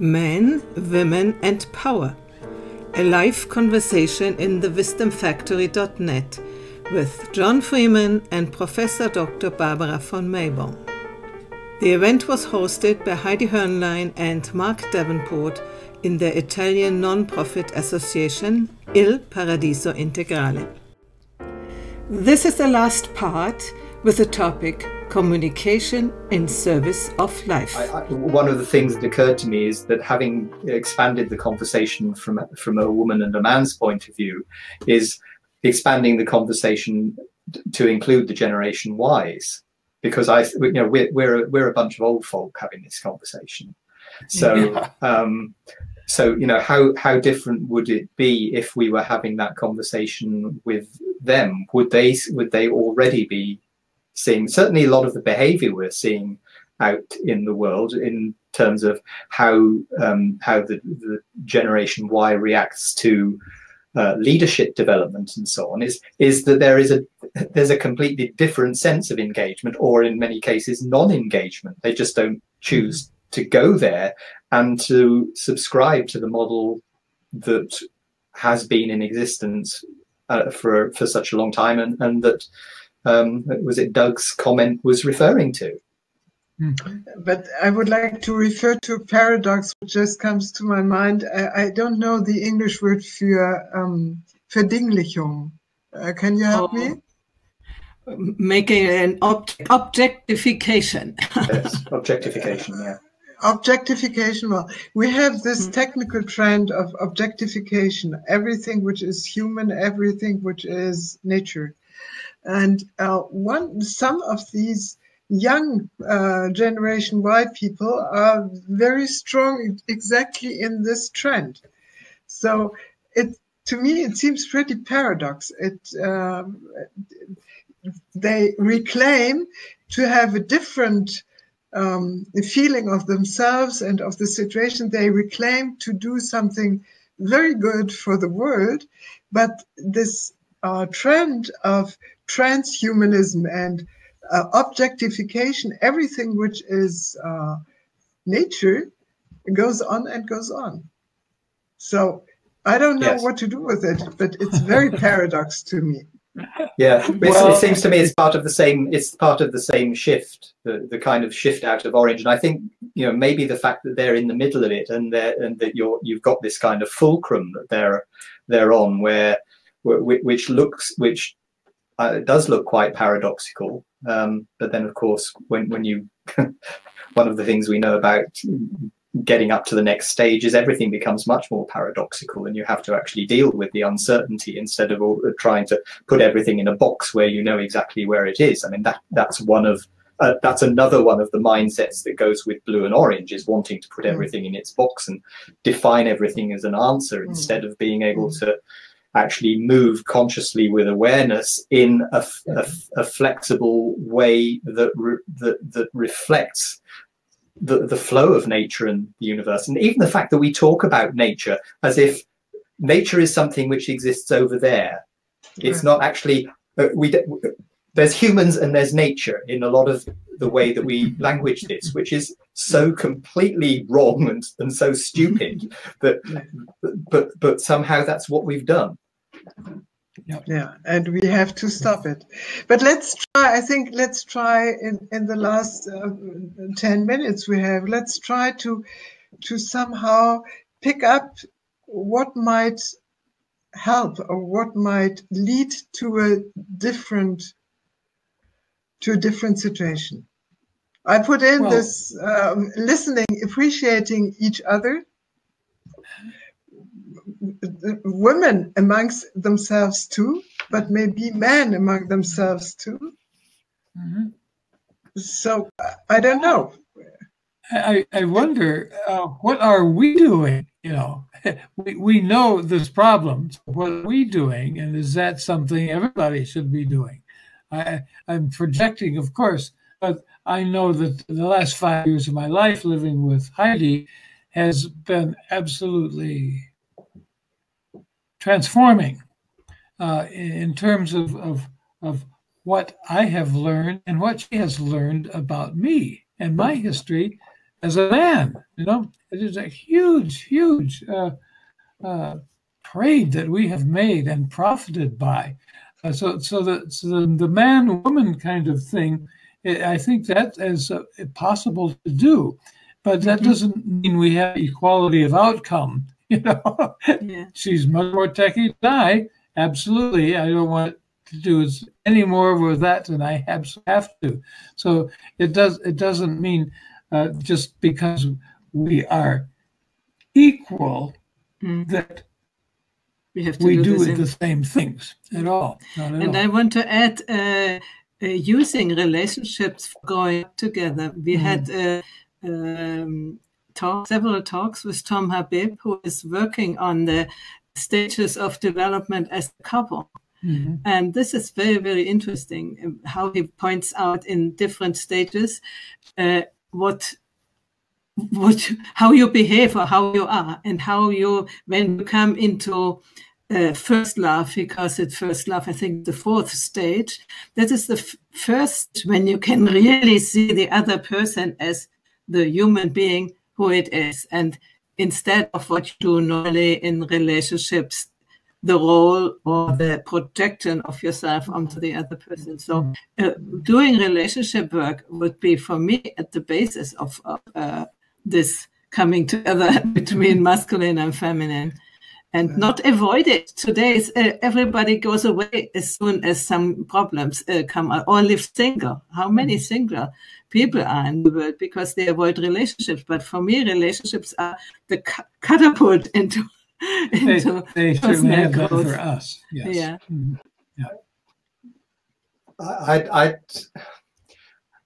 Men, Women and Power. A live conversation in the wisdomfactory.net with John Freeman and Professor Dr. Barbara von Meybom. The event was hosted by Heidi Hörnlein and Mark Davenport in the Italian non-profit association Il Paradiso Integrale. This is the last part with the topic Communication in Service of Life. One of the things that occurred to me is that having expanded the conversation from a woman and a man's point of view is expanding the conversation to include the Generation Ys, because we're a bunch of old folk having this conversation. So so how different would it be if we were having that conversation with them? Would they already be seeing certainly a lot of the behavior we're seeing out in the world in terms of how the Generation Y reacts to leadership development and so on is that there's a completely different sense of engagement, or in many cases non-engagement. They just don't choose to go there and to subscribe to the model that has been in existence for such a long time, and that was it Doug's comment was referring to. But I would like to refer to a paradox which just comes to my mind. I don't know the English word for Verdinglichung. Can you help me? Making an objectification. Yes, objectification, yeah. Objectification. Well, we have this technical trend of objectification, everything which is human, everything which is nature. And some of these young Generation Y people are very strong exactly in this trend. So to me, it seems pretty paradox. They reclaim to have a different feeling of themselves and of the situation. They reclaim to do something very good for the world, but this trend of transhumanism and objectification, everything which is nature, goes on and goes on. So I don't know what to do with it, but it's very paradox to me. Yeah, it seems to me it's part of the same shift, the kind of shift out of Orange. And I think maybe the fact that they're in the middle of it and that you've got this kind of fulcrum that they're on, which does look quite paradoxical. But then, of course, when you one of the things we know about getting up to the next stage is everything becomes much more paradoxical, and you have to actually deal with the uncertainty instead of trying to put everything in a box where you know exactly where it is. I mean, that's another one of the mindsets that goes with Blue and Orange, is wanting to put everything in its box and define everything as an answer instead of being able to actually move consciously with awareness in a flexible way that reflects the flow of nature and the universe. And even the fact that we talk about nature as if nature is something which exists over there. It's not actually, there's humans and there's nature in a lot of the way that we language this, which is so completely wrong and so stupid but somehow that's what we've done. Yeah, and we have to stop it. But let's try in the last 10 minutes we have, let's try to somehow pick up what might help or what might lead to a different situation. I put in this listening, appreciating each other, women amongst themselves too, but maybe men among themselves too. So I don't know. I wonder, what are we doing? We know this problem. What are we doing? And is that something everybody should be doing? I'm projecting, of course, but I know that the last 5 years of my life living with Heidi has been absolutely transforming in terms of what I have learned and what she has learned about me and my history as a man. You know, it is a huge, huge trade that we have made and profited by. So the man-woman kind of thing, I think that is possible to do, but that doesn't mean we have equality of outcome. You know, Yeah. She's much more techie than I. Absolutely, I don't want to do any more with that than I have to. So it doesn't mean just because we are equal that We have to we do do the same things at all. Not at And all. I want to add using relationships for growing up together. We had several talks with Tom Habib, who is working on the stages of development as a couple. And this is very, very interesting, how he points out in different stages how you behave or how you are, and how you, when you come into first love, because it's first love, I think the fourth stage, that is the first when you can really see the other person as the human being who it is, and instead of what you do normally in relationships, the role or the projection of yourself onto the other person. So doing relationship work would be, for me, at the basis of this coming together between masculine and feminine, and not avoid it. Today, everybody goes away as soon as some problems come out, or live single. How many single people are in the world because they avoid relationships? But for me, relationships are the catapult into they certainly have that growth. for us. Yes. Yeah.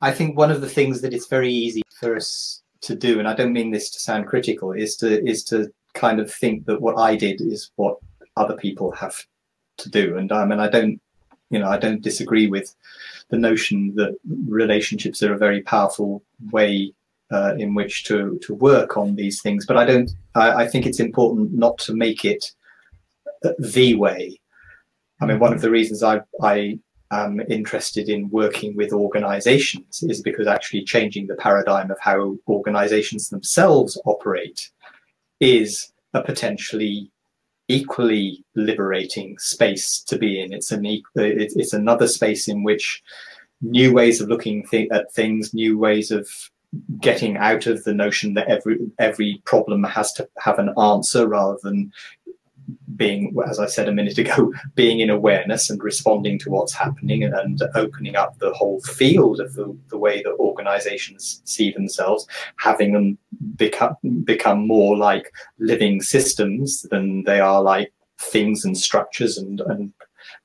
I think one of the things that it's very easy for us to do, and I don't mean this to sound critical, is to kind of think that what I did is what other people have to do. And I don't disagree with the notion that relationships are a very powerful way in which to work on these things. But I think it's important not to make it the way. I mean, one of the reasons I am interested in working with organizations is because actually changing the paradigm of how organizations themselves operate is a potentially equally liberating space to be in. It's another space in which new ways of looking at things, new ways of getting out of the notion that every problem has to have an answer, rather than being, as I said a minute ago, being in awareness and responding to what's happening, and opening up the whole field of the way that organizations see themselves, having them become more like living systems than they are like things and structures and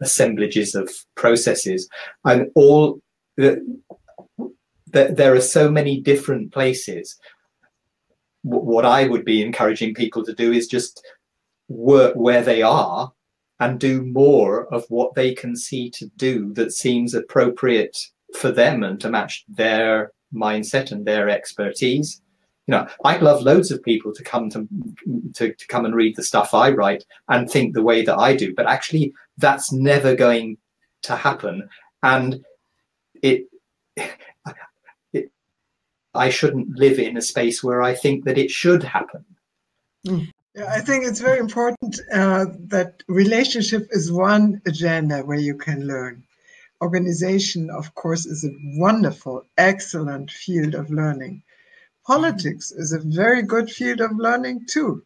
assemblages of processes. And all there are so many different places. What I would be encouraging people to do is just work where they are and do more of what they can see to do that seems appropriate for them and to match their mindset and their expertise. You know, I'd love loads of people to come to come and read the stuff I write and think the way that I do, but actually that's never going to happen. And I shouldn't live in a space where I think that it should happen. I think it's very important that relationship is one agenda where you can learn. Organization, of course, is a wonderful, excellent field of learning. Politics is a very good field of learning too.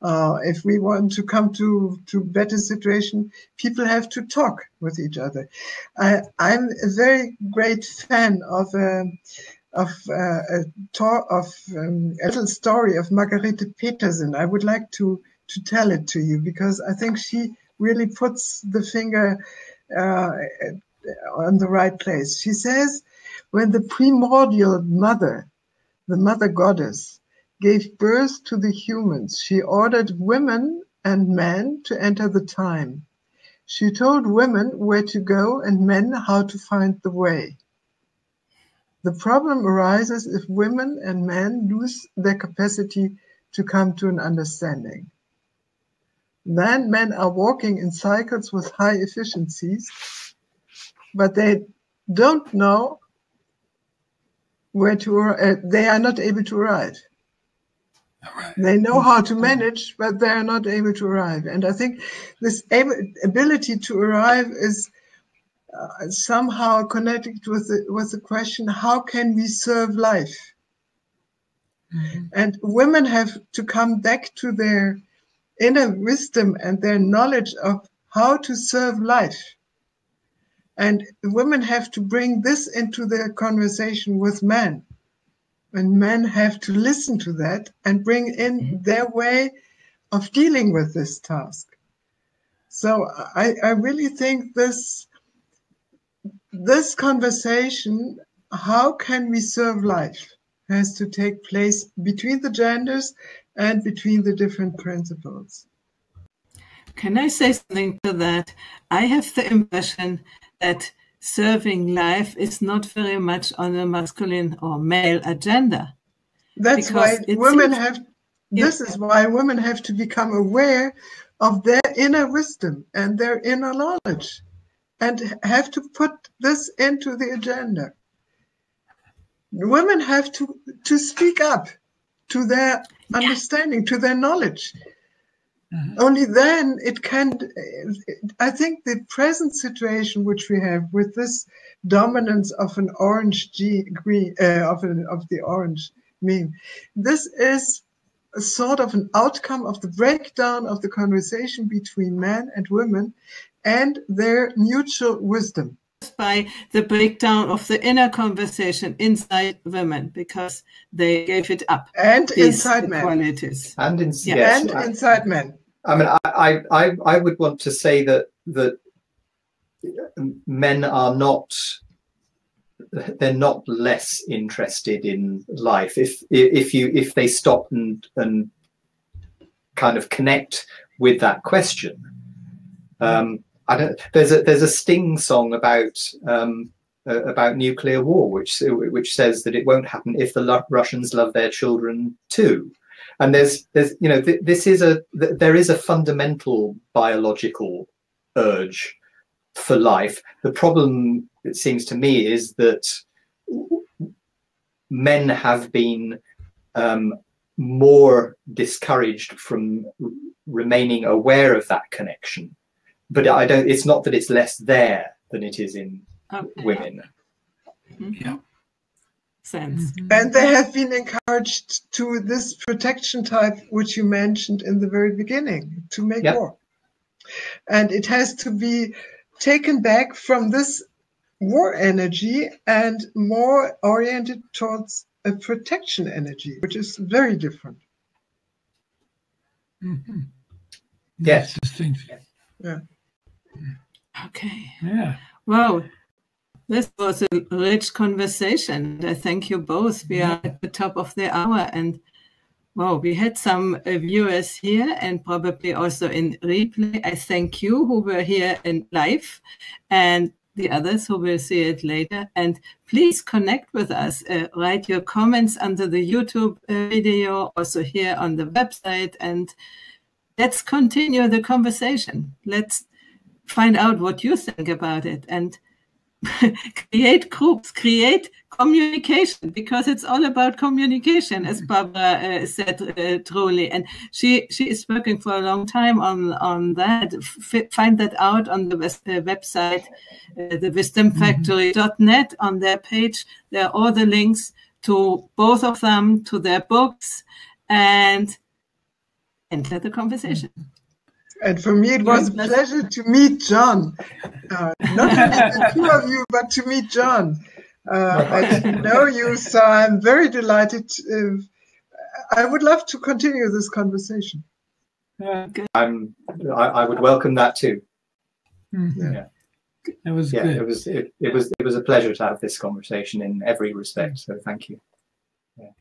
If we want to come to better situation, people have to talk with each other. I'm a very great fan of a little story of Margarete Petersen. I would like to tell it to you because I think she really puts the finger on the right place. She says, when the primordial mother, the mother goddess, gave birth to the humans, she ordered women and men to enter the time. She told women where to go and men how to find the way. The problem arises if women and men lose their capacity to come to an understanding. Then men are walking in cycles with high efficiencies, but they don't know where to. They are not able to arrive. Right. They know how to manage, but they are not able to arrive. And I think this ability to arrive is somehow connected with the question: how can we serve life? And women have to come back to their inner wisdom and their knowledge of how to serve life. And women have to bring this into their conversation with men. And men have to listen to that and bring in their way of dealing with this task. So I really think this conversation, how can we serve life, has to take place between the genders and between the different principles. Can I say something to that? I have the impression that serving life is not very much on a masculine or male agenda. That's why women have, this is why women have to become aware of their inner wisdom and their inner knowledge and have to put this into the agenda. Women have to speak up to their understanding, to their knowledge. Only then it can, I think the present situation which we have with this dominance of an orange green, of the orange meme, this is a sort of an outcome of the breakdown of the conversation between men and women and their mutual wisdom. By the breakdown of the inner conversation inside women, because they gave it up. And inside men. Qualities. And, inside men. I mean, I would want to say that men are not, they're not less interested in life if they stop and kind of connect with that question. There's a Sting song about nuclear war, which says that it won't happen if the Russians love their children too. And there's you know, there is a fundamental biological urge for life. The problem, it seems to me, is that men have been more discouraged from remaining aware of that connection. But it's not that it's less there than it is in women. Yeah. Sense. And they have been encouraged to this protection type, which you mentioned in the very beginning, to make war. And it has to be taken back from this war energy and more oriented towards a protection energy, which is very different. Yes. Yeah. Okay. Yeah. Wow. This was a rich conversation. I thank you both. We are at the top of the hour, and wow, we had some viewers here and probably also in replay. I thank you who were here in live and the others who will see it later. And please connect with us. Write your comments under the YouTube video, also here on the website, and let's continue the conversation. Let's find out what you think about it and create groups, create communication, because it's all about communication, as Barbara said truly. And she is working for a long time on that. Find that out on the website, thewisdomfactory.net. On their page, there are all the links to both of them, to their books, and enter the conversation. And for me, it was a pleasure to meet John. Not to meet the two of you, but to meet John. I didn't know you, so I'm very delighted. I would love to continue this conversation. I would welcome that too. Yeah. It was good. It was a pleasure to have this conversation in every respect. So thank you. Yeah.